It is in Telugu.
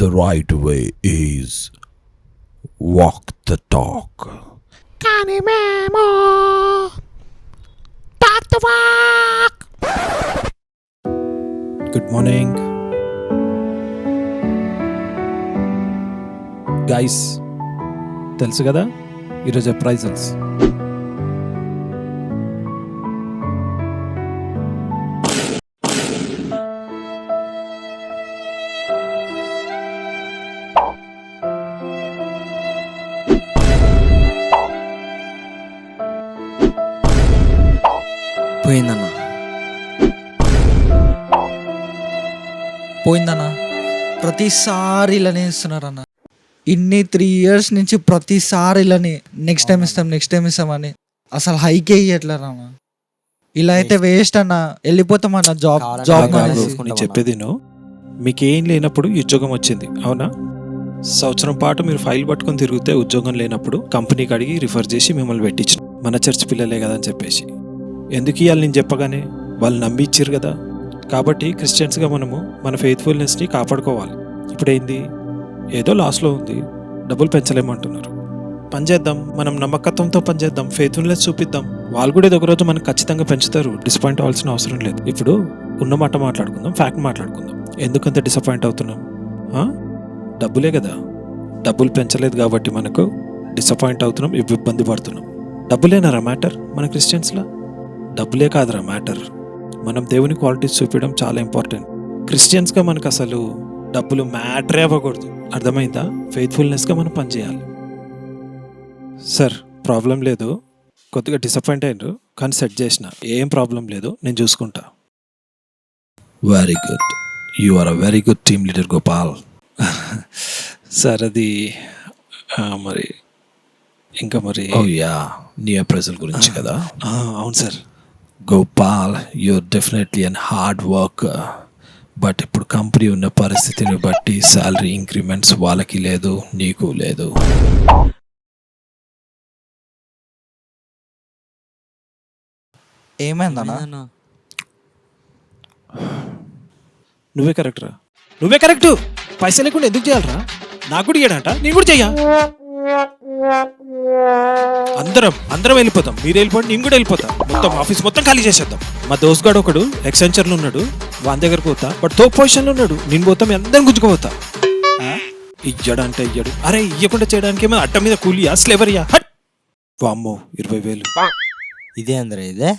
The right way is walk the talk. కానీ మేము talk the walk. Good morning guys, తెలుసు కదా ఈరోజు అప్రైజల్స్. పోయిందన్నా. ప్రతిసారి ఇలానే ఇస్తున్నారన్న. ఇన్ని 3 years నుంచి ప్రతిసారి ఇలానే నెక్స్ట్ టైం ఇస్తామని అసలు హైకే ఇయ్యట్లేరన్న. ఇలా అయితే వేస్ట్ అన్న, వెళ్ళిపోతామన్న జాబ్ నేను చెప్పేది మీకేం లేనప్పుడు ఉద్యోగం వచ్చింది అవునా? సంవత్సరం పాటు మీరు ఫైల్ పట్టుకొని తిరిగితే ఉద్యోగం లేనప్పుడు కంపెనీకి అడిగి రిఫర్ చేసి మిమ్మల్ని పెట్టించిన మన చర్చ్ పిల్లలే కదా అని చెప్పేసి. ఎందుకు ఇవ్వాలి నేను చెప్పగానే? వాళ్ళు నమ్మి ఇచ్చారు కదా. కాబట్టి క్రిస్టియన్స్గా మనము మన ఫెయిత్ఫుల్నెస్ని కాపాడుకోవాలి. ఇప్పుడేంది, ఏదో లాస్లో ఉంది, డబ్బులు పెంచలేమంటున్నారు. పనిచేద్దాం, మనం నమ్మకత్వంతో పనిచేద్దాం, ఫెయిత్ఫుల్నెస్ చూపిద్దాం. వాళ్ళు కూడా ఏదో ఒక రోజు మనకు ఖచ్చితంగా పెంచుతారు. డిసప్పాయింట్ అవ్వాల్సిన అవసరం లేదు. ఇప్పుడు ఉన్న మాట మాట్లాడుకుందాం, ఫ్యాక్ట్ మాట్లాడుకుందాం. ఎందుకంత డిసప్పాయింట్ అవుతున్నాం? డబ్బులే కదా. డబ్బులు పెంచలేదు కాబట్టి మనకు డిసప్పాయింట్ అవుతున్నాం, ఇబ్బంది పడుతున్నాం. డబ్బులేనారా మ్యాటర్ మన క్రిస్టియన్స్లో? డబ్బులే కాదురా మ్యాటర్. మనం దేవుని క్వాలిటీస్ చూపించడం చాలా ఇంపార్టెంట్. క్రిస్టియన్స్గా మనకు అసలు డబ్బులు మ్యాటరే అవ్వకూడదు. అర్థమైందా? ఫెయిత్ఫుల్నెస్గా మనం పనిచేయాలి. సార్ ప్రాబ్లం లేదు, కొద్దిగా డిసప్పాయింట్ అయ్యారు కానీ సెట్ చేసిన, ఏం ప్రాబ్లం లేదు, నేను చూసుకుంటా. Very good. You are a very good team leader, Gopal. Sir అది మరి ఇంకా మరి Oh yeah, నీ అప్రైజల్ గురించి కదా. అవును sir. Gopal, you're definitely an hard worker. But ఇప్పుడు కంపెనీ ఉన్న పరిస్థితిని బట్టి శాలరీ ఇంక్రిమెంట్స్ వాళ్ళకి లేదు, నీకు లేదు. ఏమైందన్నా? నువ్వే కరెక్ట్ రా, నువ్వే కరెక్ట్. పైసలు లేకుండా ఎందుకు చేయాలరా? నాకు కూడా ఇయ్యడంట, నేను కూడా చెయ్యా. అందరం వెళ్ళిపోతాం. మీరు వెళ్ళిపోండి, నేను కూడా వెళ్ళిపోతా. మొత్తం ఆఫీస్ మొత్తం ఖాళీ చేసేద్దాం. మా దోస్త్ గాడు ఒకడు ఎక్సెంచర్లో ఉన్నాడు, వాని దగ్గరకు పోతా. బట్ తో పొజిషన్లో ఉన్నాడు, నేను పోతాం, అందరం గుంజుకుపోతా. ఇయ్యడంటే ఇయ్యడు. అరే ఇయ్యకుండా చేయడానికి ఏమో అట్ట మీద కూలియా, స్లేవరియా? హట్ వామ్మో 20,000. ఇదే అందరూ ఇదే